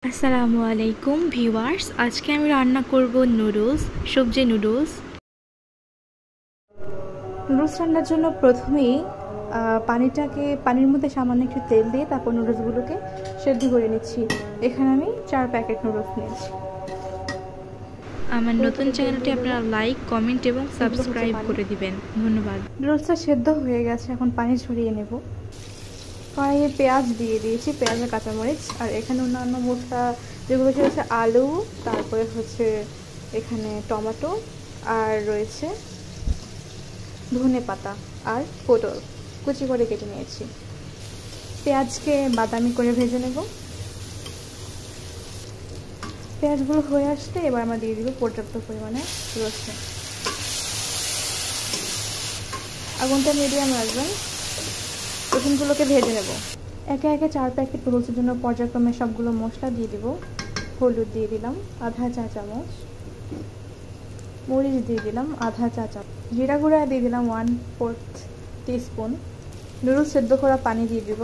আসসালামু আলাইকুম ভিউয়ার্স, আজকে আমি রান্না করব নুডলস, সবজি নুডলস। নুডলস রান্নার জন্য প্রথমেই পানির মধ্যে সামান্য একটু তেল দিয়ে তারপর নুডলসগুলোকে সেদ্ধ করে নিচ্ছি। এখানে আমি 4 প্যাকেট নুডলস নিয়েছি। আমার নতুন চ্যানেলটি আপনারা লাইক, কমেন্ট এবং সাবস্ক্রাইব করে দিবেন। ধন্যবাদ। নুডলসটা সেদ্ধ হয়ে গেছে, এখন পানি ঝরিয়ে নেব। কড়াইয়ে পেঁয়াজ দিয়ে দিয়েছি, পেঁয়াজ আর কাঁচামরিচ, আর এখানে অন্যান্য মশলা যেগুলো হচ্ছে আলু, তারপরে হচ্ছে এখানে টমেটো, আর রয়েছে ধনে পাতা আর পটল কুচি করে কেটে নিয়েছি। পেঁয়াজকে বাদামি করে ভেজে নেব। পেঁয়াজগুলো হয়ে আসলে এবার আমরা দিয়ে দিব পর্যাপ্ত পরিমাণে রসুন। আগুনটা মিডিয়াম রাখবেন। রসুনগুলোকে ভেজে নেব। একে একে 4 প্যাকেট নুডলসের জন্য পর্যায়ক্রমে সবগুলো মশলা দিয়ে দিব। হলুদ দিয়ে দিলাম আধা চা চামচ, মরিচ দিয়ে দিলাম আধা চা চামচ, জিরা গুঁড়া দিয়ে দিলাম 1/4 টিস্পুন। নুডলস সেদ্ধ করা পানি দিয়ে দিব।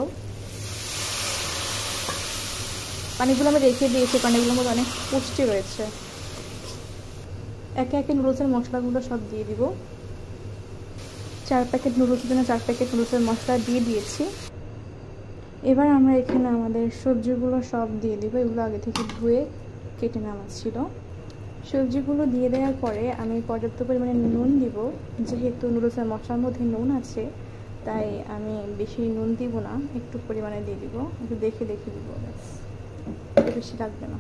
পানিগুলো আমি রেখে দিয়েছি, পানিগুলোর মধ্যে অনেক পুষ্টি রয়েছে। একে একে নুডলসের মশলাগুলো সব দিয়ে দিব। 4 প্যাকেট নুডলসের জন্য 4 প্যাকেট নুডলসের মশলা দিয়ে দিয়েছি। এবার আমরা এখানে আমাদের সবজিগুলো সব দিয়ে দিব। এগুলো আগে থেকে ধুয়ে কেটে নেওয়া ছিল। সবজিগুলো দিয়ে দেওয়ার পরে আমি পর্যাপ্ত পরিমাণে নুন দিব। যেহেতু নুডলসের মশলার মধ্যে নুন আছে, তাই আমি বেশি নুন দিব না, একটু পরিমাণে দিয়ে দিব। একটু দেখে দেখে দিব, বেশি লাগবে না।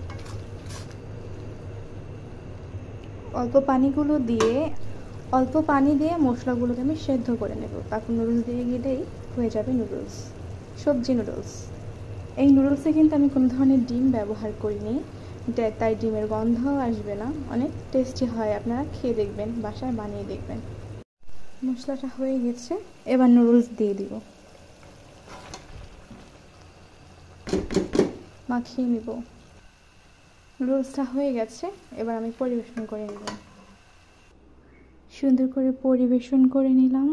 অল্প পানি দিয়ে মশলাগুলোকে আমি সেদ্ধ করে নেব। তারপর নুডলস দিয়ে গেলেই হয়ে যাবে নুডলস, সবজি নুডলস। এই নুডলসে কিন্তু আমি কোনো ধরনের ডিম ব্যবহার করিনি, তাই ডিমের গন্ধও আসবে না, অনেক টেস্টি হয়। আপনারা খেয়ে দেখবেন, বাসায় বানিয়ে দেখবেন। মশলাটা হয়ে গেছে, এবার নুডলস দিয়ে দিব, মাখিয়ে নিব। নুডলসটা হয়ে গেছে, এবার আমি পরিবেশন করে নেব। সুন্দর করে পরিবেশন করে নিলাম।